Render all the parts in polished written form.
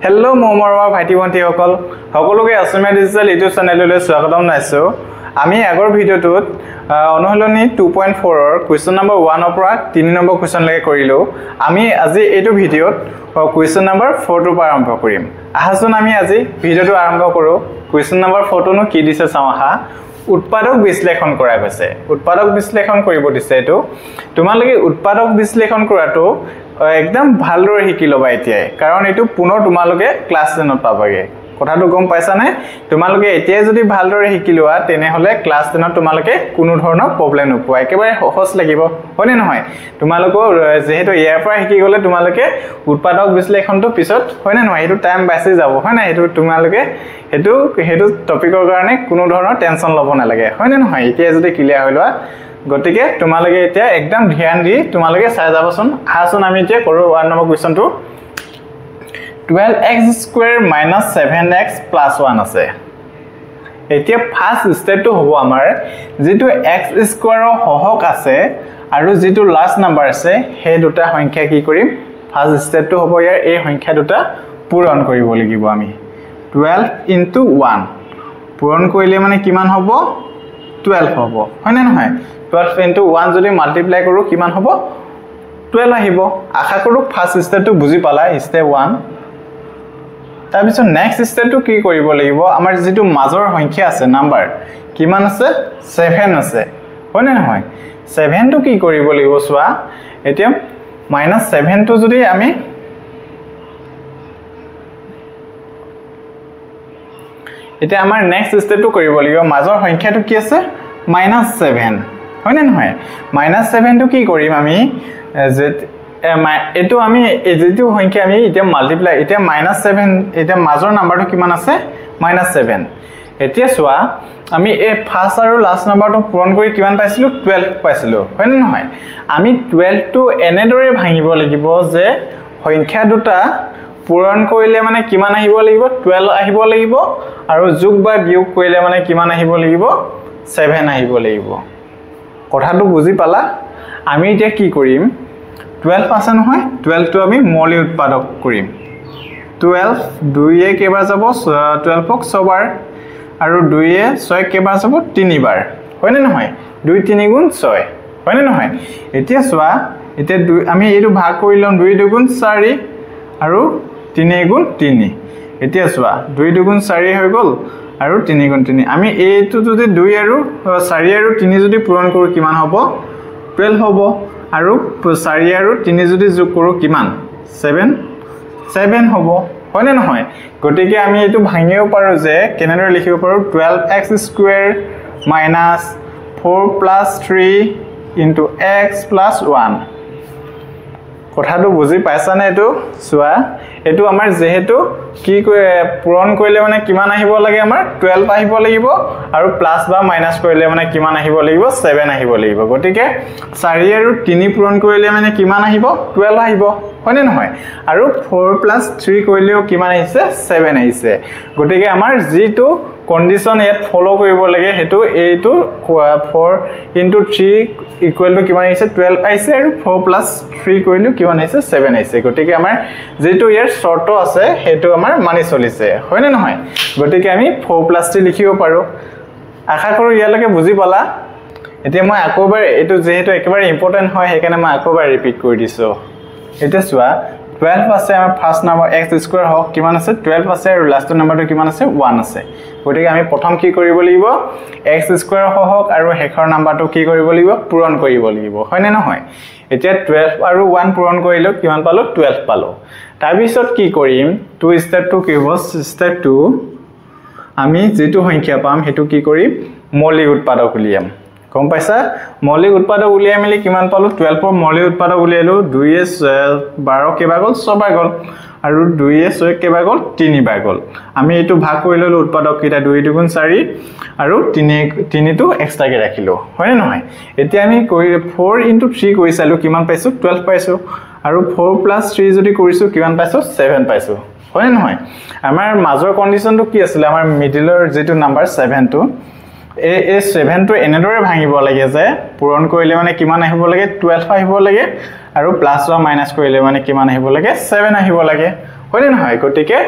Hello, Momorwa Bhaiti Bonti Hokol. Hokologe Asomia Digital YouTube channel স্বাগতম নাইছো আমি আগৰ ভিডিওটোত অনুহলনি 2.4 ৰ কোৱেশ্চন নম্বৰ 1 ৰ পৰা 3 নম্বৰ কোৱেশ্চন লৈকে কৰিলো আমি আজি এইটো ভিডিওত কোৱেশ্চন নম্বৰ 4 ৰ পৰা আৰম্ভ কৰিম আহাচোন আমি আজি ভিডিওটো আৰম্ভ কৰো কোৱেশ্চন নম্বৰ 4 টো কি দিছে চাও আহা উৎপাদক বিশ্লেষণ কৰা গৈছে উৎপাদক বিশ্লেষণ কৰিব দিছে এটো তোমালোকে উৎপাদক বিশ্লেষণ কৰাটো একদম ভালদৰে শিকি লবা এতিয়া কাৰণ এটো পুনৰ তোমালোকে ক্লাছ 10 ত পাবাগে কথাটো গম পাইছা নে তোমালোকে এতিয়া যদি ভালদৰে শিকি লোৱা তেনে হলে ক্লাছ 10 ত তোমালোকে কোনো ধৰণৰ প্ৰবলেম নোপোৱা একেবাৰে সহজ লাগিব হয়নে নহয় তোমালোক যেহেতু ইয়াৰ পৰা শিকি গলে তোমালোকে উৎপাদক বিশ্লেষণটো পিছত হয়নে নহয় এটো টাইম বাছি যাব হয় না এটো তোমালোকে হেতু টপিকৰ কাৰণে কোনো ধৰণৰ টেনচন লব নালাগে হয়নে নহয় এতিয়া যদি ক্লিয়াৰ হৈ লোৱা গতিকে তোমালোকে এতিয়া একদম ধ্যান দি তোমালোকে চাই যাবচোন আহাচোন আমি এতিয়া কৰো 1 number কোৱেশ্চনটো 12x square minus 7x plus 1 আছে এতিয়া ফাৰ্স্ট স্টেপটো হ'ব আমাৰ যেটো x square ৰ হহক আছে আৰু যেটো লাস্ট নাম্বাৰ আছে হে দুটা সংখ্যা কি কৰিম ফাৰ্স্ট স্টেপটো হ'ব ইয়াৰ এই সংখ্যা দুটা পূৰণ কৰিব লাগিব আমি 12 into 1 পূৰণ কৰিলে মানে কিমান হ'ব 12 হ'ব হয়নে নহয় 12 into 1 যদি মাল্টিপ্লাই কৰো কিমান হ'ব 12 আহিব আশা কৰো ফাৰ্স্ট স্টেপটো বুজি পালা স্টেপ 1 তাৰপিছত নেক্সট স্টেপটো কি কৰিব লাগিব আমাৰ যেটো মাজৰ সংখ্যা আছে নাম্বাৰ কিমান আছে 7 আছে হয়নে নহয় 7 টো কি কৰিব লাগিব সোৱা এতিয়া -7 টো যদি আমি এতিয়া আমাৰ নেক্সট স্টেপটো কৰিব লাগিব মাজৰ সংখ্যাটো কি আছে -7 হয়নে নহয় -7 টো কি কৰিম আমি এটো আমি যেটো সংখ্যা আমি এতিয়া মাল্টিপ্লাই এতিয়া -7 এতিয়া মাজৰ নাম্বাৰটো কিমান আছে -7 এতিয়া সোৱা আমি এই ফাৰ্স্ট আৰু লাস্ট নাম্বাৰটো পূৰণ কৰি কিমান পাইছিলো 12 পাইছিলো হয়নে নহয় আমি 12 টো এনেদৰে ভাঙিব লাগিব যে সংখ্যা দুটা পূৰণ কৰিলে মানে কিমান আহিব লাগিব 12 আহিব লাগিব আৰু যোগ বা বিয়োগ কৰিলে মানে কিমান আহিব লাগিব 7 আহিব লাগিব কথাটো বুজি পালা আমি এতিয়া কি কৰিম 12 আছে নহয় 12 টো আমি মৌলিক উৎপাদক কৰিম 12 2 এ কেবাৰ যাব 12 ক 6 বাৰ আৰু 2 এ 6 কেবাৰ যাব 3 বাৰ হয়নে নহয় 2 3 গুণ 6 হয়নে নহয় এতিয়া সোৱা এতিয়া আমি এইটো ভাগ কৰি লম 2 2 গুণ 4 আৰু 3 গুণ 3 এতিয়া সোৱা 2 2 গুণ 4 হৈ গল আৰু 3 গুণ 3 আমি এইটো যদি 2 আৰু 4 আৰু 3 যদি পূৰণ কৰো কিমান হ'ব 12 হ'ব আৰু 4 আৰু 3 যদি যোগ কৰো কিমান 7 হ'ব হয়নে নহয় গটিকে আমি এটো ভাঙিও পাৰো যে কেনেদৰে লিখিব পাৰো 12x square minus 4 plus 3 into x plus 1 কথাটো বুজি পাইছা নে এটো সোৱা এটো আমাৰ যেহেতু কি পূৰণ কৰিলে মানে কিমান আহিব লাগে আমাৰ 12 আহিব লাগিব আৰু প্লাস বা মাইনাস কৰিলে মানে কিমান আহিব লাগিব 7 আহিব লাগিব গটিকে 4 আৰু 3 পূৰণ কৰিলে মানে কিমান আহিব 12 আহিব হয়নে নহয় আৰু 4 + 3 কৰিলেও কিমান আহিছে 7 আহিছে গটিকে আমাৰ যেটো কন্ডিশন ইয়াত ফলো কৰিব লাগে হেতু এইটো 4 * 3 = কিমান আহিছে 12 আহিছে আৰু 4 + 3 কৰিলে কিমান আহিছে 7 আহিছে গটিকে আমাৰ যেটো ইয়াৰ শৰ্ত আছে হেতু আমাৰ মানি চলিছে হয়নে নহয় গটিকে আমি 4 + 3 লিখিব পাৰো আশা কৰো ইয়ালৈকে বুজি পালা এতিয়া মই আকৌবাৰ এটো যেহেতু একেবাৰে ইম্পৰ্টেন্ট হয় হেকাৰণে মই আকৌবাৰ ৰিপিট কৰি দিছো এটা সোৱা 12 আছে আমাৰ ফাৰ্স্ট নাম্বাৰ x স্কয়াৰ হক কিমান আছে 12 আছে আৰু লাস্ট নাম্বাৰটো কিমান আছে 1 আছে গটিকে আমি প্ৰথম কি কৰিব লাগিব x স্কয়াৰ হক আৰু হেখৰ নাম্বাৰটো কি কৰিব লাগিব পূৰণ কৰিব লাগিব হয়নে নহয় এতিয়া 12 আৰু 1 পূৰণ কৰিলো কিমান পালো 12 পালো তাৰ পিছত কি কৰিম 2 স্টেপ 2 কি হ'ব স্টেপ 2 আমি যেটো সংখ্যা পাম হেতু কি কৰিম মৌলিক উৎপাদক উলিয়াম কম পাইছা মৌলিক উৎপাদক উলিয়াই মিলি কিমান পালো 12 ৰ মৌলিক উৎপাদক উলিয়ালো 2 এ 12 কেবা গল 6 বাৰ গল আৰু 2 এ 6 কেবা গল 3 বাৰ গল আমি এটো ভাগ কৰি ললো উৎপাদক কিটা 2 2 গুণ 4 আৰু 3 টো এক্সট্ৰাকে ৰাখিলো হয়নে নহয় এতিয়া আমি 4 * 3 কৰি চালো কিমান পাইছো 12 পাইছো আৰু 4 + 3 যদি কৰিছো কিমান পাইছো 7 পাইছো হয়নে নহয় আমাৰ মাজৰ কন্ডিশনটো কি আছিল আমাৰ মিডলৰ যেটো নাম্বাৰ 7 টো এই 7 টো এনেদৰে ভাঙিব লাগে যে পূৰণ কৰিলে মানে কিমান আহিব লাগে 12 আহিব লাগে আৰু প্লাস বা মাইনাস কৰিলে মানে কিমান আহিব লাগে 7 আহিব লাগে হয়নে নহয় গতিকে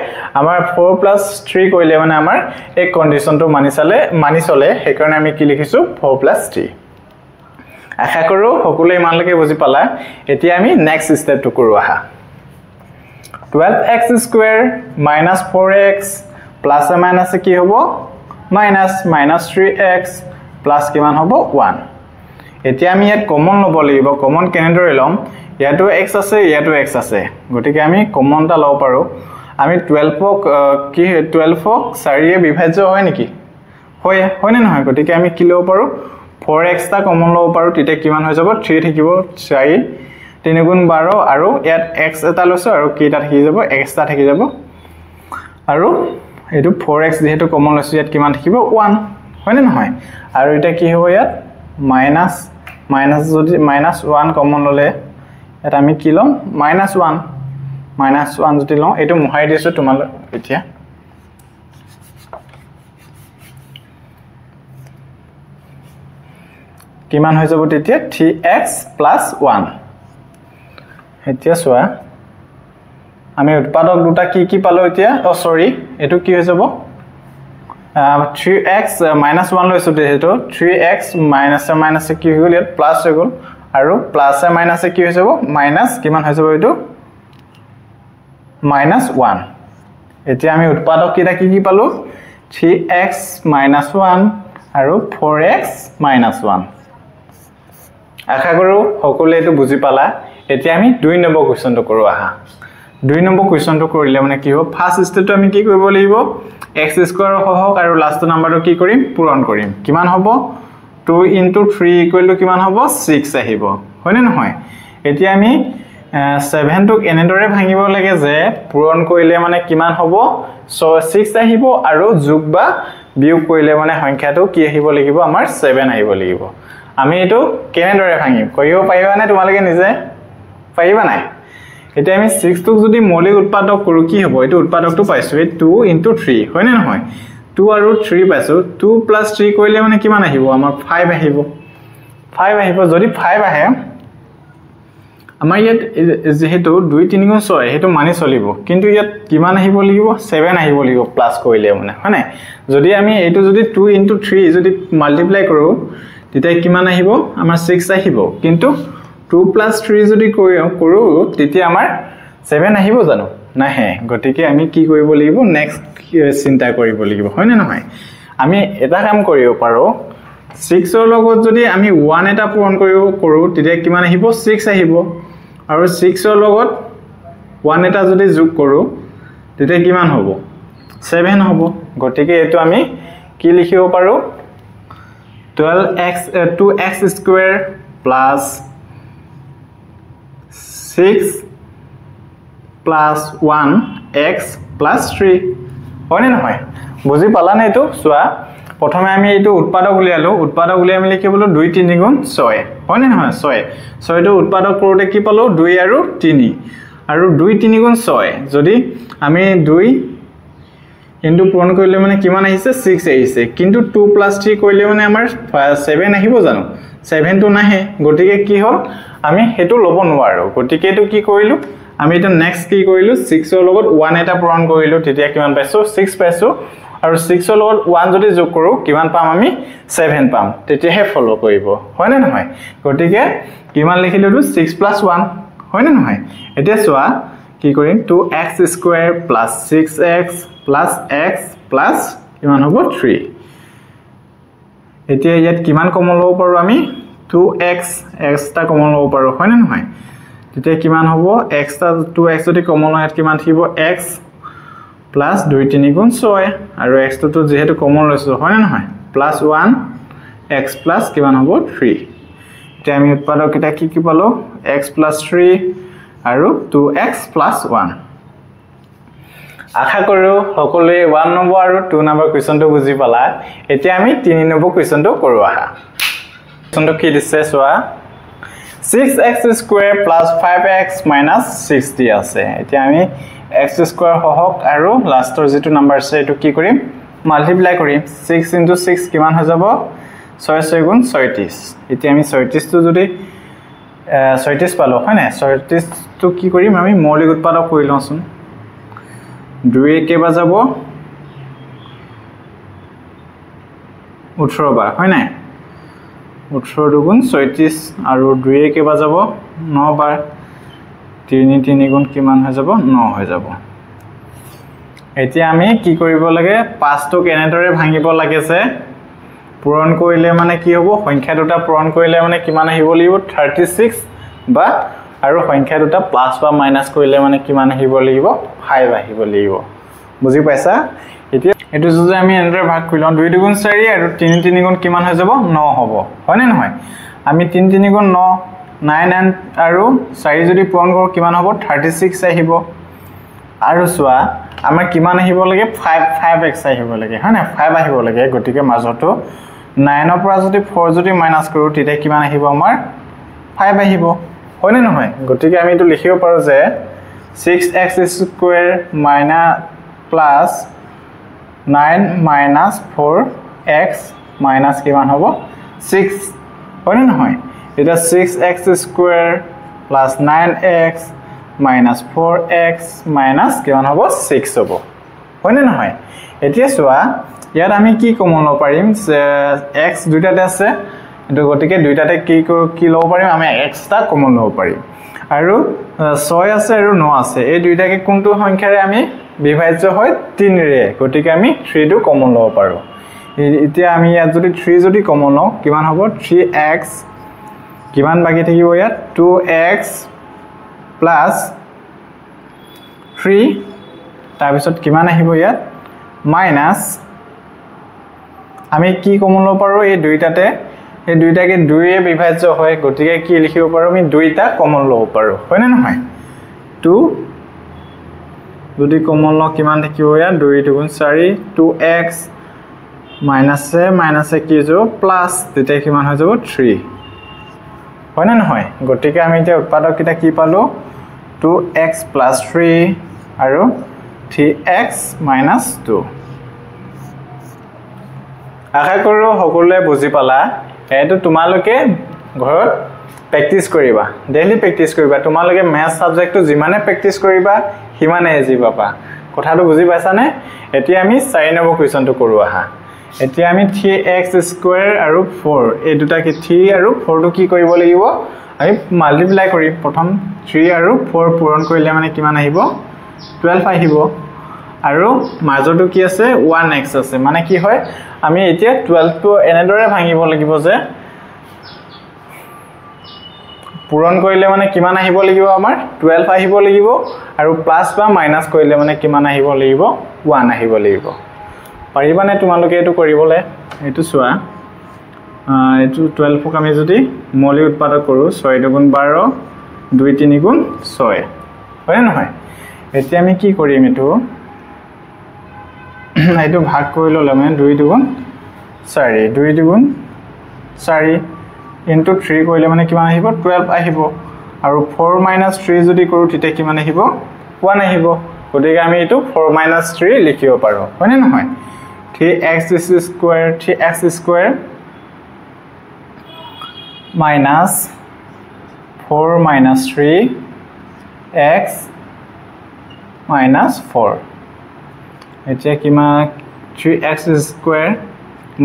আমাৰ 4 + 3 কৰিলে মানে আমাৰ এই কন্ডিশনটো মানি চলে সেইকাৰণে আমি কি লিখিছো 4 + 3 আশা কৰো সকলোৱে ইমানলৈকে বুজি পালা এতিয়া আমি নেক্সট স্টেপটো কৰো আহা 12x² - 4x প্লাস এ মাইনাস কি হ'ব -3x প্লাস কিমান হ'ব 1 এতিয়া আমি ইয়াত কমন লব লাগিব কমন কেনেদৰে লম ইয়াতো x আছে ইয়াতো x আছে গতিকে আমি কমনটা লব পাৰো আমি 12ক 4 এ বিভাজ্য হয় নেকি হয়নে নহয় গতিকে আমি কি লব পাৰো 4x টা কমন লব পাৰো তেতিয়া কিমান হৈ যাব 3 থাকিব 4 3 * 12 আৰু ইয়াত x এটা লৈছো আৰু কেইটা থাকি যাব x টা থাকি যাব আৰু এটো 4x যেহেতু কমন লৈছো ইয়াত কিমান থাকিব 1 হয়নে নহয় আৰু এটা কি হ'ব ইয়াত মাইনাস যদি -1 কমন ললে এটা আমি কি লম -1 যদি লওঁ এটো মুহাই দিছো তোমালৈ এতিয়া কিমান হৈ যাব তেতিয়া 3x + 1 এতিয়া সোয়া আমি উৎপাদক দুটা কি পালো এতিয়া সৰি এটো কি হৈ যাব 3x - 1 লৈছো যেহেতু 3x মাইনাস কি হৈ গল ইয়াত প্লাস হৈ গল আৰু প্লাস এ মাইনাস কি হৈ যাব মাইনাস কিমান হৈ যাব এটো -1 এতিয়া আমি উৎপাদক কি পালো 3x - 1 আৰু 4x - 1 আশা কৰো সকলোৱে এটো বুজি পালা এতিয়া আমি 2 নম্বৰ কোৱেশ্চনটো কৰো আহা 2 নম্বৰ কোৱেশ্চনটো কৰিলে মানে কি হ'ব ফাৰ্স্ট স্টেপটো আমি কি কৰিব লাগিব x² হওক আৰু লাষ্ট নাম্বাৰটো কি কৰিম পূৰণ কৰিম কিমান হ'ব 2 * 3 কিমান হ'ব 6 আহিব হয়নে নহয় এতিয়া আমি 7 টোক এনেদৰে ভাঙিব লাগে যে পূৰণ কৰিলে মানে কিমান হ'ব 6 আহিব আৰু যোগ বা বিয়োগ কৰিলে মানে সংখ্যাটো কি আহিব লাগিব আমাৰ 7 আহিব লাগিব আমি এটো কেনেদৰে ভাঙিম কইও পাইবা না তোমালোকে নিজে পাইবা নাই এতিয়া আমি 6 টোক যদি মৌলিক উৎপাদক কৰো কি হ'ব এটো উৎপাদকটো পাইছো 2 * 3 হয়নে নহয় 2 আৰু 3 পাইছো 2 + 3 কৰিলে মানে কিমান আহিব আমাৰ 5 আহিব যদি 5 আহে আমাৰ ইয়াত যেহেতু 2 3 গুণ 6 হেতু মানি চলিব কিন্তু ইয়াত কিমান আহিব লাগিব 7 আহিব লাগিব প্লাস কৰিলে মানে হয়নে যদি আমি এটো যদি 2 * 3 যদি মাল্টিপ্লাই কৰো তেতিয়া কিমান আহিব আমাৰ 6 আহিব কিন্তু 2 + 3 যদি কৰো তেতিয়া আমাৰ 7 আহিব জানো নাহে গতিকে আমি কি কৰিব লাগিব নেক্সট চিন্তা কৰিব লাগিব হয়নে নহয় আমি এটা কাম কৰিব পাৰো 6 ৰ লগত যদি আমি 1 এটা পূৰণ কৰো তেতিয়া কিমান আহিব 6 আহিব আৰু 6 ৰ লগত 1 এটা যদি যোগ কৰো তেতিয়া কিমান হ'ব 7 হ'ব গতিকে এটো আমি কি লিখিব পাৰো 2x² plus 6 plus 1 x plus 3 হয়নে নহয় বুজি পালা না এটো সোয়া প্ৰথমে আমি এটো উৎপাদক উলিয়ালো উৎপাদক উলিয়াই আমি লিখিবলো 2 3 গুণ 6 হয়নে নহয় 6 টো উৎপাদক কৰোতে কি পালো 2 আৰু 3 আৰু 2 3 গুণ 6 যদি আমি 2 কিন্তু পূৰণ কৰিলে মানে কিমান আহিছে 6 আহিছে কিন্তু 2 + 3 কৰিলে মানে আমাৰ 7 আহিব জানো 7 টো নাহে গটিকে কি হ'ল আমি হেতু লব নোৱাৰো গটিকে এটো কি কৰিলো আমি এটা নেক্সট কি কৰিলো 6 ৰ লগত 1 এটা পূৰণ কৰিলো তেতিয়া কিমান পাইছো 6 পাইছো আৰু 6 ৰ লগত 1 যদি যোগ কৰো কিমান পাম আমি 7 পাম তেতিয়াহে ফলো কৰিব হয়নে নহয় গটিকে কিমান লিখিলো 6 + 1 হয়নে নহয় এতিয়া চোৱা কি কৰিম 2x² + 6x + x + কিমান হ'ব 3 এতিয়া ইয়াত কিমান কমন লব পাৰো আমি 2x x টা কমন লব পাৰো হয়নে নহয় তেতিয়া কিমান হ'ব x টা 2x যদি কমন হয় কিমান থাকিব x plus 2 3 গুণ 6 আৰু x টো যেহেতু কমন লৈছো হয়নে নহয় +1 x plus কিমান হ'ব 3 এতিয়া আমি উৎপাদক এটা কি পালো x + 3 আৰু 2x + 1 আশা কৰো সকলোৱে 1 নম্বৰ আৰু 2 নম্বৰ কোৱেশ্চনটো বুজি পালা এতিয়া আমি 3 নম্বৰ কোৱেশ্চনটো কৰো আহা কোৱেশ্চনটো কি দিছে সোৱা 6x² + 5x - 60 আছে এতিয়া আমি x² হওক আৰু লাষ্টৰ যেটো নাম্বাৰ আছে এটো কি কৰিম মাল্টিপ্লাই কৰিম 6 * 6 কিমান হৈ যাব 6 6 গুণ 36 এতিয়া আমি 36 টো যদি 36 পালো হয় না 36 টো কি কৰিম আমি মৌলিক উৎপাদক কৰি লওঁচোন 2 কেবা যাব 18 বাৰ হয় নাই 18 দুগুণ 36 আৰু 2 কেবা যাব 9 বাৰ 3 3 গুণ কিমান হৈ যাব 9 হৈ যাব এতিয়া আমি কি কৰিব লাগে 5 টো কেনেদৰে ভাঙিব লাগে যে পূৰণ কৰিলে মানে কি হ'ব সংখ্যা দুটা পূৰণ কৰিলে মানে কিমান আহিব লাগিব 36 বা আৰু সংখ্যা দুটা প্লাস বা মাইনাস কৰিলে মানে কিমান আহিব লাগিব 5 আহিব লাগিব বুজি পাইছা এতিয়া এটো যদি আমি এনেদৰে ভাগ কৰিলম 2 দুগুণ 4 আৰু 3 3 গুণ কিমান হৈ যাব 9 হ'ব হয় নে নহয় আমি 3 3 গুণ 9 9 আৰু 4 যদি পূৰণ কৰো কিমান হ'ব 36 আহিব আৰু সোৱা আমাৰ কিমান আহিব লাগে 5x আহিব লাগে হয় না 5 আহিব লাগে গটিকে মাজটো 9 ৰ পৰা যদি 4 যদি মাইনাস কৰো তেতিয়া কিমান আহিব আমাৰ 5 আহিব হয় নে নহয় গটিকে আমি এটো লিখিব পাৰো যে 6x square plus 9 minus 4x minus কিমান হ'ব 6 হয় নে নহয় এটা 6x square plus 9x minus 4x minus কিমান হ'ব 6 হ'ব হয় নে নহয় এতিয়া চোৱা ইয়াত আমি কি কমন লব পাৰিম যে x দুইটাতে আছে এটো গটিকে দুইটাতে কি লব পাৰিম আমি x টা কমন লব পাৰিম আৰু 6 আছে আৰু 9 আছে এই দুইটাকে কোনটো সংখ্যাৰে আমি বিভাজ্য হয় 3 ৰে গটিকে আমি 3 টো কমন লব পাৰো এতিয়া আমি ইয়াত যদি 3 যদি কমন লও কিমান হ'ব 3x কিমান বাকি থাকিব ইয়াত 2x plus 3 তাৰ পিছত কিমান আহিব ইয়াত মাইনাস আমি কি কমন লব পাৰো এই দুইটাকে 2 এ বিভাজ্য হয় গটিকে কি লিখিব পাৰো আমি দুইটা কমন লব পাৰো হয় না নহয় 2 যদি কমন ল কিমান থাকিব ইয়া 2 দুগুণ 4 2x মাইনাস কি যাব প্লাস তেতিয়া কিমান হৈ যাব 3 হয় না নহয় গটিকে আমি এতিয়া উৎপাদক কিটা কি পালো 2x + 3 আৰু 3x - 2 আশা কৰো সকলোৱে বুজি পালা এটো তোমালোকে ঘৰত প্ৰেক্টিস কৰিবা ডেইলি প্ৰেক্টিস কৰিবা তোমালোকে ম্যাথ সাবজেক্টটো যিমানে প্ৰেক্টিস কৰিবা হিমানে এজি পাবা কথাটো বুজি পাইছানে এতিয়া আমি 4 নম্বৰ কোৱেশ্চনটো কৰো আহা এতিয়া আমি 3x² আৰু 4 এই দুটা কি 3 আৰু 4 টো কি কৰিব লাগিব আমি মাল্টিপ্লাই কৰিম প্ৰথম 3 আৰু 4 পূৰণ কৰিলে মানে কিমান আহিব 12 আহিব আৰু মাজটো কি আছে 1x আছে মানে কি হয় আমি এতিয়া 12 টো এনেদৰে ভাঙিব লাগিব যে পূৰণ কৰিলে মানে কিমান আহিব লাগিব আমাৰ 12 আহিব লাগিব আৰু প্লাস বা মাইনাস কৰিলে মানে কিমান আহিব লাগিব 1 আহিব লাগিব পাৰিবানে তোমালোকে এটো কৰিবলে এটো চোৱা এটো 12 ক আমি যদি মৌলিক উৎপাদক কৰো 6 দুগুণ 12 2 3 গুণ 6 হয় নহয় এতিয়া আমি কি কৰিম এটো এটো ভাগ কৰি ললে মানে 2 দুগুণ 4 2 দুগুণ 4 into 3 কৰিলে মানে কিমান আহিব 12 আহিব আৰু 4 - 3 যদি কৰো তেতিয়া কিমান আহিব 1 আহিব গতিকে আমি এটো 4 - 3 লিখিব পাৰো হয় নে নহয় 3x square minus 4 - 3x minus 4 এতিয়া কিমান 3x square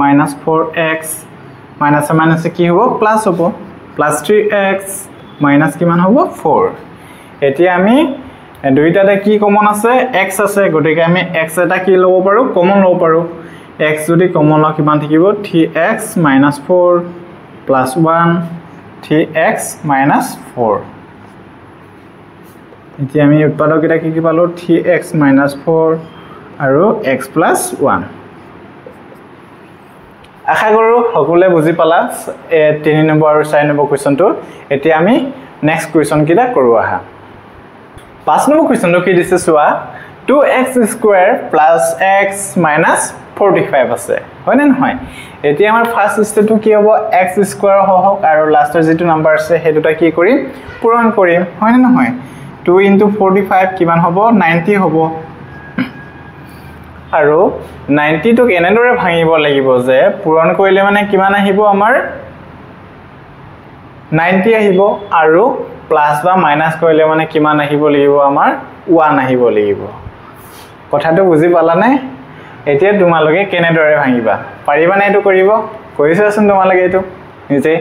minus 4x minus কি হ'ব প্লাস হ'ব plus 3x minus কিমান হ'ব 4 এতিয়া আমি দুইটাতে কি কমন আছে x আছে গটিকে আমি x এটা কি লব পাৰো কমন লব পাৰো x যদি কমন ল কিমান থাকিব 3x - 4 plus 1 3x - 4 এতিয়া আমি উৎপাদক এটা কি পালো 3x - 4 আৰু x + 1 আশা কৰো সকলোৱে বুজি পালা 3 নম্বৰ আৰু 4 নম্বৰ কোৱেশ্চনটো এতিয়া আমি নেক্সট কোৱেশ্চন কিটা কৰো আহা 5 নম্বৰ কোৱেশ্চনটো কি দিছে চোৱা 2x² + x - 45 আছে হয় নে নহয় এতিয়া আমাৰ ফাৰ্স্ট স্টেপটো কি হ'ব x² হওক আৰু লাষ্টৰ যেটো নাম্বাৰ আছে হেতুটা কি কৰিম পূৰণ কৰিম হয় নে নহয় 2 * 45 কিমান হ'ব 90 হ'ব আৰু 90 টোক এনেদৰে ভাঙিব লাগিব যে পূৰণ কৰিলে মানে কিমান আহিব আমাৰ 90 আহিব আৰু প্লাস বা মাইনাস কৰিলে মানে কিমান আহিব লাগিব আমাৰ 1 আহিব লাগিব কথাটো বুজি পালানে এতিয়া তোমালোকে কেনেদৰে ভাঙিবা পাৰিবা না এটো কৰিব কৰিছাচোন তোমালোকে এটো নিজে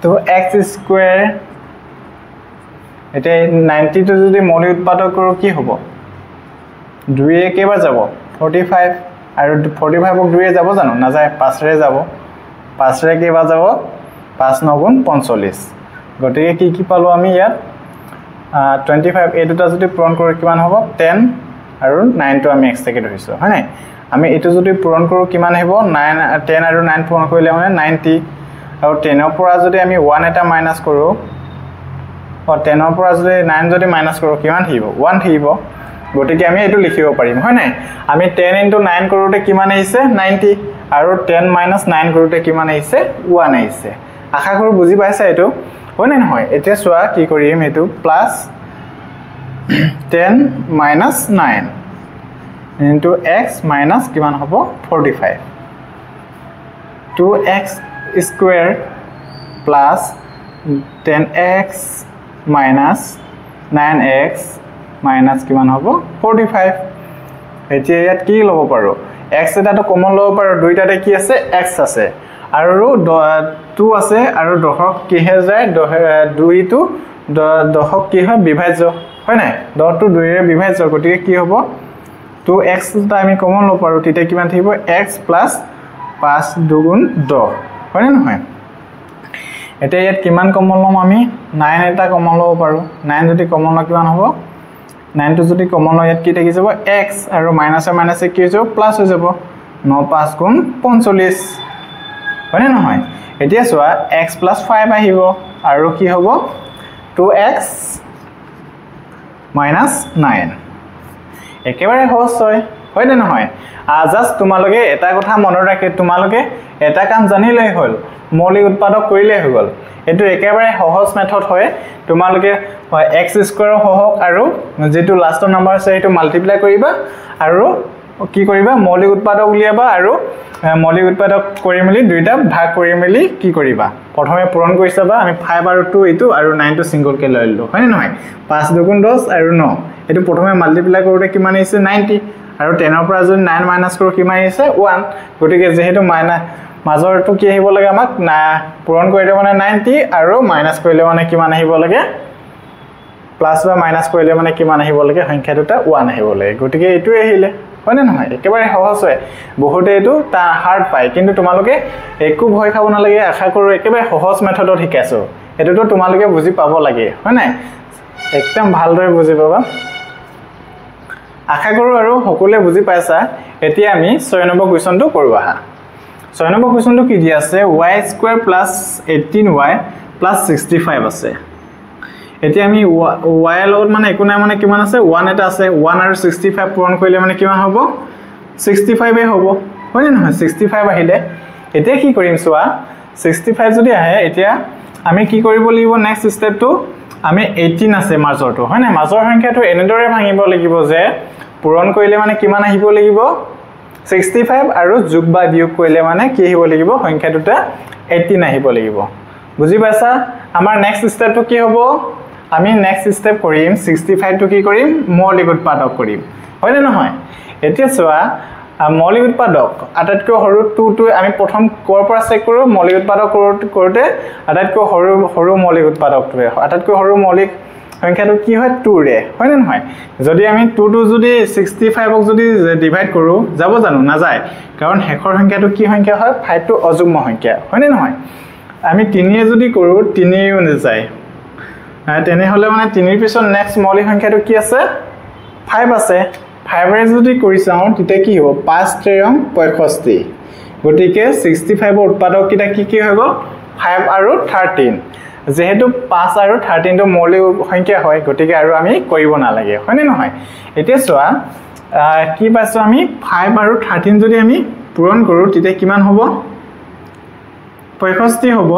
তো x স্কয়াৰ এটা 90 টো যদি মৌলিক উৎপাদক কৰো কি হ'ব 2 এ কেবাৰ যাব 45 আৰু 45 ক 2 এ যাব জানো না যায় 5 ৰে যাব 5 ৰে কেবাৰ যাব 5 9 গুণ 45 গটিকে কি পালো আমি ইয়াত 25 এই দুটা যদি পূৰণ কৰো কিমান হ'ব 10 আৰু 9 টো আমি এক্সট্ৰাকে ধৰিছো হয় নাই আমি এটো যদি পূৰণ কৰো কিমান হ'ব 9 10 আৰু 9 পূৰণ কৰিলে মানে 90 আৰু 10 ৰ পৰা যদি আমি 1 এটা মাইনাস কৰো और 10 ৰ পৰা যদি 9 যদি মাইনাস কৰো কিমান থাকিব 1 থাকিব গটিকে আমি এটো লিখিব পাৰিম হয় নাই আমি 10 * 9 কৰোতে কিমান আহিছে 90 আৰু 10 - 9 কৰোতে কিমান আহিছে 1 আহিছে আশা কৰো বুজি পাইছা এটো হয় নাই নহয় এতিয়া সোৱা কি কৰিম এটো প্লাস 10 - 9 into x minus কিমান হ'ব 45 2x square plus 10x minus 9x minus কিমান হ'ব 45 এতিয়া ইয়াত কি লব পাৰো x এটা তো কমন লব পাৰো দুইটাতে কি আছে x আছে আৰু 2 আছে আৰু 10 কি হৈ যায় 2 টো 10 কি হয় বিভাজ্য হয় নাই 10 টো 2 ৰে বিভাজ্য গটিকে কি হ'ব 2x টা আমি কমন লব পাৰো তেতিয়া কিমান থাকিব x plus 5 দুগুণ 10 হয় নহয় এটা ইয়াত কিমান কমন লম আমি 9 এটা কমন লব পাৰো 9 যদি কমন ল কিমান হ'ব 9 টো যদি কমন ল ইয়াত কি থাকি যাব x আৰু মাইনাসে মাইনাসে কি হৈ যাব প্লাস হৈ যাব 9 5 গুণ 45 হয় নহয় এতিয়া সোৱা x plus 5 আহিব আৰু কি হ'ব 2x minus 9 একেবাৰে সহজ হয় না নহয় জাস্ট তোমালোকে এটা কথা মনত ৰাখে তোমালোকে এটা কাম জানিলেই হ'ল মৌলিক উৎপাদক কৰিলেই হৈ গল এটো একেবাৰে সহজ মেথড হয় তোমালোকে x স্কয়াৰ হওক আৰু যেটো লাষ্টৰ নম্বৰ আছে এটো মাল্টিপ্লাই কৰিবা আৰু কি কৰিবা মৌলিক উৎপাদক উলিয়াবা আৰু মৌলিক উৎপাদক কৰি মিলি দুইটা ভাগ কৰি মিলি কি কৰিবা প্ৰথমে পূৰণ কৰিছাবা আমি 5 আৰু 2 এটো আৰু 9 টো সিঙ্গল কে লৈ ললো হয় নহয় 5 দুগুণ 10 আৰু 9 এটো প্ৰথমে মাল্টিপ্লাই কৰোতে কিমান আহিছে 90 আৰু 10 ৰ পৰা যদি 9 মাইনাস কৰো কিমান আহিছে 1 গটিকে যেহেতু মাইনাস মাজৰটো কি আহিব লাগে আমাক না পূৰণ কৰিলে মানে 90 আৰু মাইনাস কৰিলে মানে কিমান আহিব লাগে প্লাস বা মাইনাস কৰিলে মানে কিমান আহিব লাগে সংখ্যা দুটা 1 আহিব লাগে গটিকে এটো আহিলে হয় না নহয় একেবাৰে সহজ হয় বহুতে এটো তা হাৰ্ড পায় কিন্তু তোমালোকে একো ভয় খাব না লাগে আশা কৰো একেবাৰে সহজ মেথডত শিকাইছো এটোটো তোমালোকে বুজি পাব লাগে হয় নাই একদম ভালদৰে বুজি পাবা আশা কৰো আৰু সকলোৱে বুজি পাইছা এতিয়া আমি 6 নম্বৰ কোৱেশ্চনটো কৰো আহা 6 নম্বৰ কোৱেশ্চনটো কি দি আছে y² + 18y + 65 আছে এতিয়া আমি y লগত মানে একো নাই মানে কিমান আছে 1 এটা আছে 1 আৰু 65 পূৰণ কৰিলে মানে কিমান হ'ব 65 এ হ'ব হয় না নহয় 65 আহিলে এতিয়া কি কৰিম সোৱা 65 যদি আহে এতিয়া আমি কি কৰিব লাগিব নেক্সট স্টেপটো আমি 18 আছে মাজৰটো হয় না মাজৰ সংখ্যাটো এনেদৰে ভাঙিব লাগিব যে পূৰণ কৰিলে মানে কিমান আহিব লাগিব 65 আৰু যোগ বা বিয়োগ কৰিলে মানে কি আহিব লাগিব সংখ্যা দুটা 18 আহিব লাগিব বুজি পাইছা আমাৰ নেক্সট স্টেপটো কি হ'ব আমি নেক্সট স্টেপ কৰিম 65 টো কি কৰিম মৌলিক উৎপাদক কৰিম হয় না নহয় এতিয়া সোৱা মৌলিক উৎপাদক আটাইতকৈ সৰু 2 টো আমি প্ৰথম কৰ পৰা চেক কৰো মৌলিক উৎপাদক কৰোতে আটাইতকৈ সৰু মৌলিক উৎপাদকটো আটাইতকৈ সৰু মৌলিক সংখ্যাটো কি হয় 2 ৰে হয় না নহয় যদি আমি 2 টো যদি 65 ক যদি ডিভাইড কৰো যাব জানো না যায় কাৰণ শেষৰ সংখ্যাটো কি সংখ্যা হয় 5 টো অযুগ্ম সংখ্যা হয় না নহয় আমি 3 এ যদি কৰো 3 এও না যায় তেনে হলে মানে 3 এৰ পিছত নেক্সট মৌলিক সংখ্যাটো কি আছে 5 আছে 5 ৰে যদি কৰি চাও তেতিয়া কি হ'ব 5 3 65 গটিকে 65 ৰ উৎপাদক কিটা কি হৈ গল 5 আৰু 13 যেহেতু 5 আৰু 13 টো মৌলিক সংখ্যা হয় গটিকে আৰু আমি কৰিব না লাগে হয় না নহয় এতিয়া সোৱা কি পাইছো আমি 5 আৰু 13 যদি আমি পূৰণ কৰো তেতিয়া কিমান হ'ব 65 হ'ব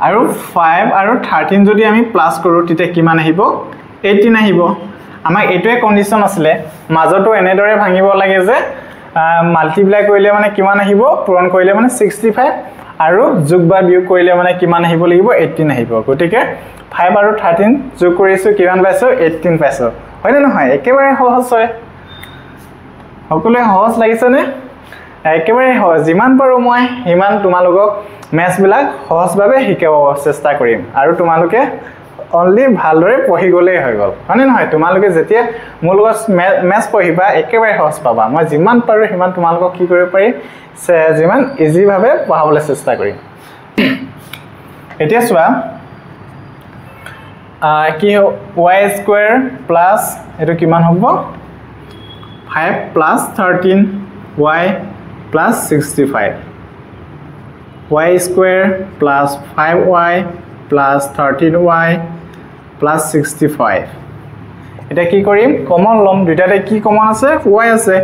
আৰু 5 আৰু 13 যদি আমি প্লাস কৰো তেতিয়া কিমান আহিব 18 আহিব আমাক এটোৱে কন্ডিশন আছিল মাজৰটো এনেদৰে ভাঙিব লাগে যে মাল্টিপ্লাই কৰিলে মানে কিমান আহিব পূৰণ কৰিলে মানে 65 আৰু যোগ বা বিয়োগ কৰিলে মানে কিমান আহিব লাগিব 18 আহিব গটিকে 5 আৰু 13 যোগ কৰিছো কিমান পাইছো 18 পাইছো হয়নে নহয় একেবাৰে সহজ হয় সকলোৱে সহজ লাগিছেনে একেবাৰে সহজ যিমান পাৰো মই ইমান তোমালোকক ম্যাথছ বিলাক সহজভাৱে শিকাব চেষ্টা কৰিম আৰু তোমালোকে অনলি ভালদৰে পঢ়ি গলেই হৈ গল হয়নে নহয় তোমালোকে যেতিয়া মোৰ লগত ম্যাথছ পঢ়িবা একেবাৰে সহজ পাবা মই যিমান পাৰো সিমান তোমালোকক কি কৰিব পাৰি যিমান ইজি ভাৱে পঢ়াবলৈ চেষ্টা কৰিম এতিয়া চোৱা কি y স্কয়াৰ প্লাস এটো কিমান হ'ব 5 plus 13y plus 65 y square plus 5y plus 13y plus 65 এটা কি কৰিম কমন লম দুটাতে কি কমন আছে y আছে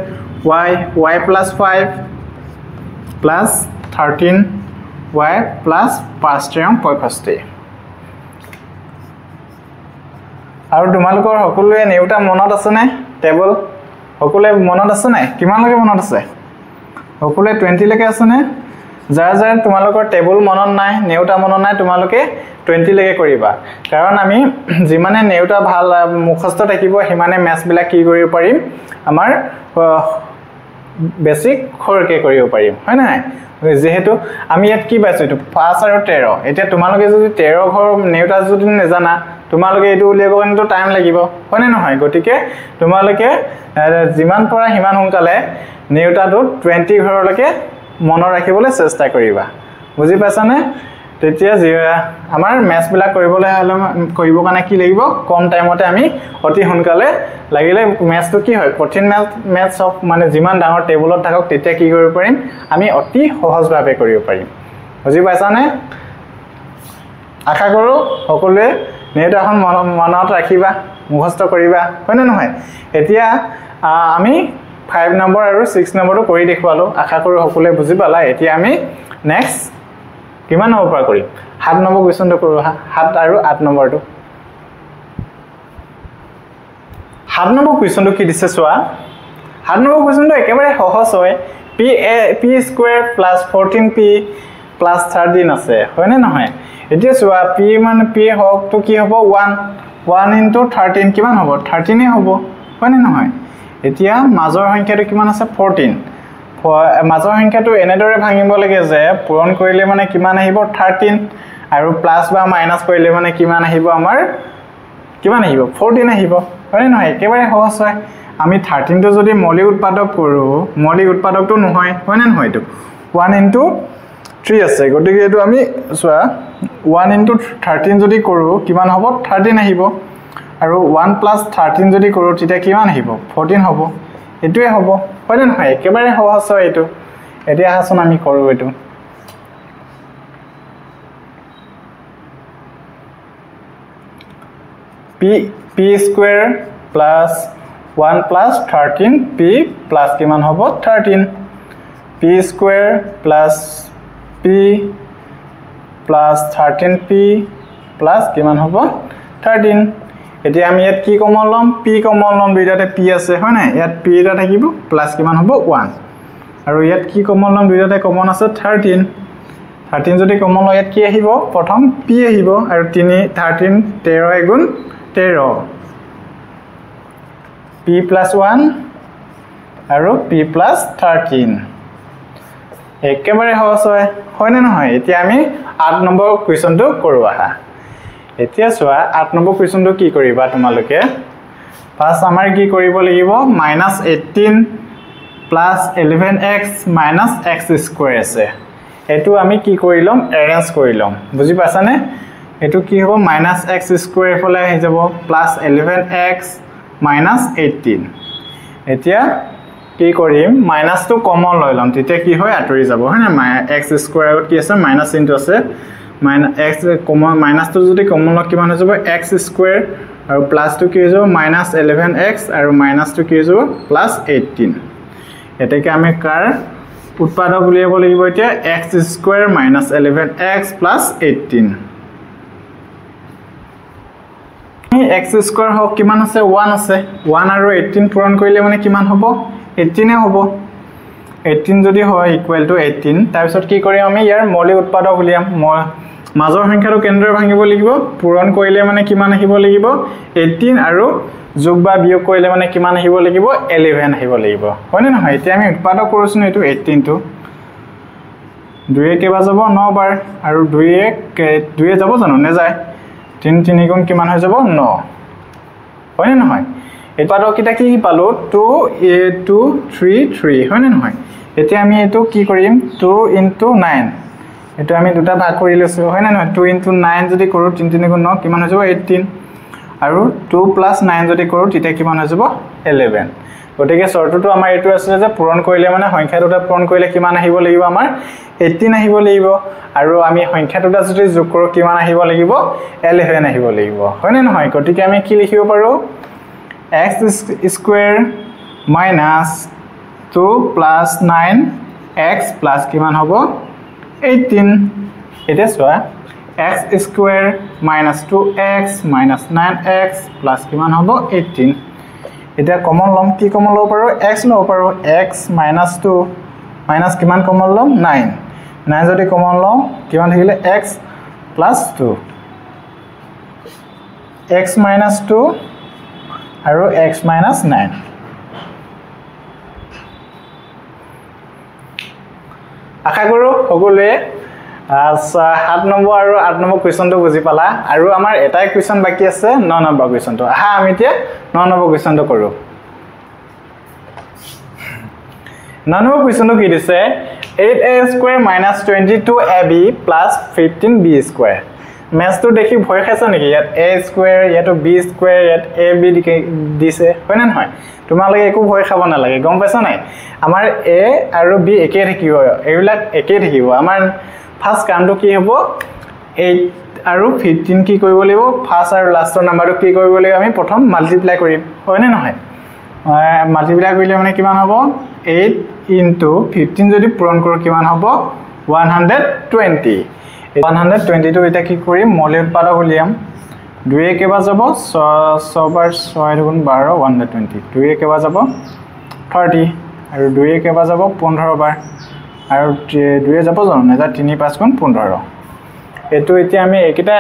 y plus 5 plus 13y plus 565 আৰু তোমালোকৰ সকলোৱে নেউটা মনত আছে নে টেবল সকলোৱে মনত আছে নাই কিমান লগে মনত আছে সকলোৱে 20 লৈকে আছে নে যাৰ যাৰ তোমালোকৰ টেবল মনত নাই নেউটা মনত নাই তোমালোকে 20 লৈকে কৰিবা কাৰণ আমি যিমানে নেউটা ভাল মুখস্থ থাকিব হিমানে ম্যাথছ বিলাক কি কৰিব পাৰিম আমাৰ বেসিক খৰকে কৰিব পাৰিম হয় নাই যেহেতু আমি ইয়াত কি পাইছো এটো 5 আৰু 13 এতিয়া তোমালোকে যদি 13 ঘৰ নেউটা যদি নেজানা তোমালোকে এটো উলিয়াব কিন্তু টাইম লাগিব হয়নে নহয় গটিকে তোমালোকে যিমান পৰা হিমান হুনকালে নেউটাটো 20 ঘৰলৈকে মনত ৰাখিবলৈ চেষ্টা কৰিবা বুজি পাছানে তেতিয়া আমাৰ ম্যাথছ বিলাক কৰিবলৈ হলে কৰিব কাৰণে কি লাগিব কম টাইমতে আমি অতি হুনকালে লাগিলে ম্যাথছটো কি হয় কঠিন ম্যাথছ অফ মানে যিমান ডাঙৰ টেবুলত থাকক তেতিয়া কি কৰিব পাৰিম আমি অতি সহজভাৱে কৰিব পাৰিম বুজি পাছানে আশা কৰো সকলোৱে নেউটাখন মনত ৰাখিবা মুখস্থ কৰিবা হয়নে নহয় এতিয়া আমি 5 নম্বৰ আৰু 6 নম্বৰটো কৰি দেখুৱালো আশা কৰো সকলোৱে বুজি পালা এতিয়া আমি নেক্সট কিমান নম্বৰ পৰা কৰিম 7 নম্বৰ কোৱেশ্চনটো কৰো 7 আৰু 8 নম্বৰটো 7 নম্বৰ কোৱেশ্চনটো কি দিছে চোৱা 7 নম্বৰ কোৱেশ্চনটো একেবাৰে সহজ হয় p square plus 14p plus 13 আছে হয়নে নহয় এতিয়া চোৱা p মানে p হকটো কি হ'ব 1 into 13 কিমান হ'ব 13 এ হ'ব হয়নে নহয় এতিয়া মাজৰ সংখ্যাটো কিমান আছে 14 মাজৰ সংখ্যাটো এনেদৰে ভাঙিব লাগে যে পূৰণ কৰিলে মানে কিমান আহিব 13 আৰু প্লাস বা মাইনাস কৰিলে মানে কিমান আহিব আমাৰ কিমান আহিব 14 আহিব হয়নে নহয় একেবাৰে সহজ হয় আমি 13 টো যদি মৌলিক উৎপাদক কৰো মৌলিক উৎপাদকটো নহয় হয়নে নহয় এটো 1 into 3 আছে গটিকে এটো আমি চোৱা 1 into 13 যদি কৰো কিমান হ'ব 13 আহিব আৰু 1 plus 13 যদি কৰো তেতিয়া কিমান আহিব 14 হ'ব এটোৱে হ'ব হয়নে নহয় একেবাৰে সহজ হয় এটো এতিয়া হাসন আমি কৰো এটো p square plus 1 plus 13p plus কিমান হ'ব 13 p square plus p plus 13p plus কিমান হ'ব 13 এতিয়া আমি ইয়াত কি কমন লম p কমন লম দুইটাতে p আছে হয় না ইয়াত p এটা থাকিব প্লাস কিমান হ'ব 1 আৰু ইয়াত কি কমন লম দুইটাতে কমন আছে 13 যদি কমন লয় ইয়াত কি আহিব প্ৰথম p আহিব আৰু 13 13 গুণ 13 p plus 1 আৰু p plus 13 একেবাৰে সহজ হয় না নহয় এতিয়া আমি 8 নম্বৰ কোৱেশ্চনটো কৰো আহা এতিয়া চোৱা 8 নম্বৰ কোৱেশ্চনটো কি কৰিবা তোমালোকে ফাৰ্স্ট আমাৰ কি কৰিব লাগিব -18 plus 11x minus x square আছে এটো আমি কি কৰিলম এৰেঞ্জ কৰিলম বুজি পাছানে এটো কি হ'ব -x square ফলে আহি যাব plus 11x minus 18 এতিয়া কি কৰিম মাইনাস টো কমন লৈ লম তেতিয়া কি হয় আতৰি যাব হয় না x square আগত কি আছে মাইনাস চিনটো আছে x কমন মাইনাস টো যদি কমন লক কিমান হৈ যাব x square আৰু প্লাস টো কি হৈ যাব -11x আৰু মাইনাস টো কি হৈ যাব +18 এটাকে আমি কাৰ উৎপাদক উলিয়াব লাগিব এতিয়া x square minus 11x plus 18 x square হক কিমান আছে 1 আছে 1 আৰু 18 পূৰণ কৰিলে মানে কিমান হ'ব 18 এ হ'ব 18 যদি হয় ইকুৱেল টু 18 তাৰ পিছত কি কৰিম আমি ইয়াৰ মৌলিক উৎপাদক উলিয়াম মাজৰ সংখ্যাটো কেনেদৰে ভাঙিব লাগিব পূৰণ কৰিলে মানে কিমান আহিব লাগিব 18 আৰু যোগ বা বিয়োগ কৰিলে মানে কিমান আহিব লাগিব 11 আহিব লাগিব হয়নে নহয় এতিয়া আমি উৎপাদক কৰিছো এটো 18 টো 2 কেবা যাব 9 বাৰ আৰু 2 যাব জানো নেযায় 3 3 গুণ কিমান হৈ যাব 9 হয়নে নহয় উৎপাদক কিটা কি পালো 2 2 3 3 হয়নে নহয় এতিয়া আমি এটো কি কৰিম 2 into 9 এটো আমি দুটা ভাগ কৰি লৈছো হয়নে নহয় 2 into 9 যদি কৰো 3 3 গুণ 9 কিমান হৈ যাব 18 আৰু 2 plus 9 যদি কৰো তেতিয়া কিমান হৈ যাব 11 গতিকে শৰ্তটো আমাৰ এটো আছে যে পূৰণ কৰিলে মানে সংখ্যা দুটা পূৰণ কৰিলে কিমান আহিব লাগিব আমাৰ 18 আহিব লাগিব আৰু আমি সংখ্যা দুটা যদি যোগ কৰো কিমান আহিব লাগিব 11 আহিব লাগিব হয়নে নহয় গতিকে আমি কি লিখিব পাৰো x square minus 2 plus 9 x plus কিমান হ'ব 18 এটা সোয়া x square minus 2x minus 9x plus কিমান হ'ব 18 এটা কমন লম কি কমন লব পাৰো x লব পাৰো x minus 2 minus কিমান কমন লম 9 9 যদি কমন লম কিমান থাকিলে x plus 2 x minus 2 আৰু x minus 9 আশা কৰো সকলোৱে 7 নম্বৰ আৰু 8 নম্বৰ কোৱেশ্চনটো বুজি পালা আৰু আমাৰ এটাই কোৱেশ্চন বাকি আছে 9 নম্বৰ কোৱেশ্চনটো আহা আমি এতিয়া 9 নম্বৰ কোৱেশ্চনটো কৰো 9 নম্বৰ কোৱেশ্চনটো কি দিছে 8a square minus 22ab plus 15b square মেথটো দেখি ভয় খাইছা নেকি ইয়াত a square ইয়াতো b square ইয়াত ab দিছে হয় না নহয় তোমালোকে একো ভয় খাব না লাগে গম পাইছা নাই আমাৰ a আৰু b একে থাকিব এইবিলাক একে থাকিব আমাৰ ফাৰ্স্ট কামটো কি হ'ব 8 আৰু 15 কি কৰিব লাগিব ফাৰ্স্ট আৰু লাষ্টৰ নাম্বাৰটো কি কৰিব লাগিব আমি প্ৰথম মাল্টিপ্লাই কৰিম হয় না নহয় মাল্টিপ্লাই কৰিলে মানে কিমান হ'ব 8 into 15 যদি পূৰণ কৰো কিমান হ'ব 120 120 টো এটা কি কৰিম মৌলিক উৎপাদক উলিয়াম 2 কেবা যাব 6 বাৰ 6 গুণ 12 120 2 কেবা যাব 30 আৰু 2 কেবা যাব 15 বাৰ আৰু 2 যাব জানো না 3 5 গুণ 15 এটো এতিয়া আমি একিটা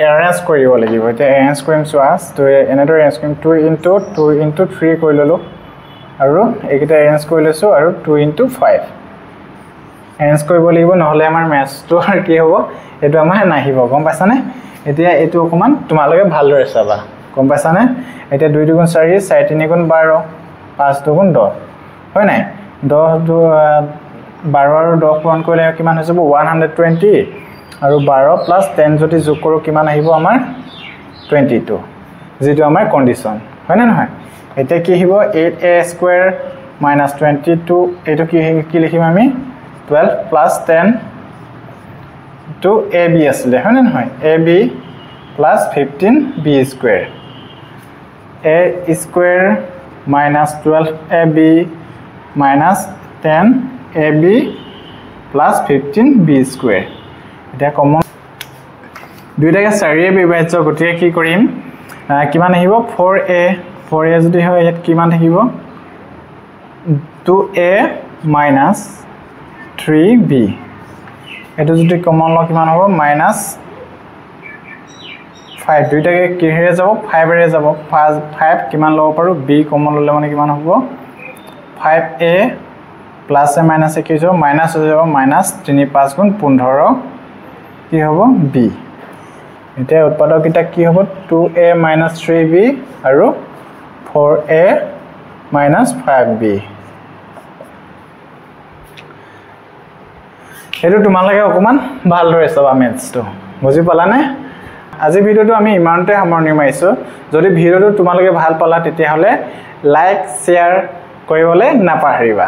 এৰেঞ্জ কৰিব লাগিব এতিয়া এৰেঞ্জ কৰিম সোয়াস তো এনেদৰে এৰেঞ্জ কৰিম 2 into 3 কৰি ললো আৰু একিটা এৰেঞ্জ কৰি লৈছো আৰু 2 into 5 এৰেঞ্জ কৰিব লাগিব নহলে আমাৰ ম্যাথটো আৰ কি হ'ব এটো আমাৰ নাহিব গম পাইছানে এতিয়া এটো অকমান তোমালোকে ভালদৰে চাবা গম পাইছানে এতিয়া 2 2 গুণ 4 4 3 গুণ 12 5 2 গুণ 10 হয় নাই 10 12 আৰু 10 পূৰণ কৰিলে কিমান হৈ যাব 120 আৰু 12 plus 10 যদি যোগ কৰো কিমান আহিব আমাৰ 22 যেটো আমাৰ কন্ডিশন হয় না নহয় এটা কি আহিব 8a square minus 22 এটো কি লিখিম আমি 12 plus 10 to ab আসলে হয় না নহয় ab plus 15b square a square minus 12ab minus 10ab plus 15b square এটা কমন দুইটাকে 4 এ বিভাজ্য গতিকে কি কৰিম কিমান আহিব 4a যদি হয় ইয়াত কিমান থাকিব 2a minus 3b এটো যদি কমন ল কিমান হ'ব minus 5 দুইটাকে কি হেৰে যাব 5 এৰে যাব 5 কিমান লব পাৰো b কমন ললে মানে কিমান হ'ব 5a plus a minus a কি যাব minus হৈ যাব minus 3 5 গুণ 15 কি হ'ব b এতিয়া উৎপাদক এটা কি হ'ব 2a minus 3b আৰু 4a minus 5b এটো তোমালোকে অকমান ভালদৰে চাবা ম্যাথটো বুজি পালানে আজি ভিডিওটো আমি ইমানতে সামৰণি মাৰিছো যদি ভিডিওটো তোমালোকে ভাল পালা তেতিয়া হলে লাইক শেয়াৰ কৰিবলৈ নাপাহৰিবা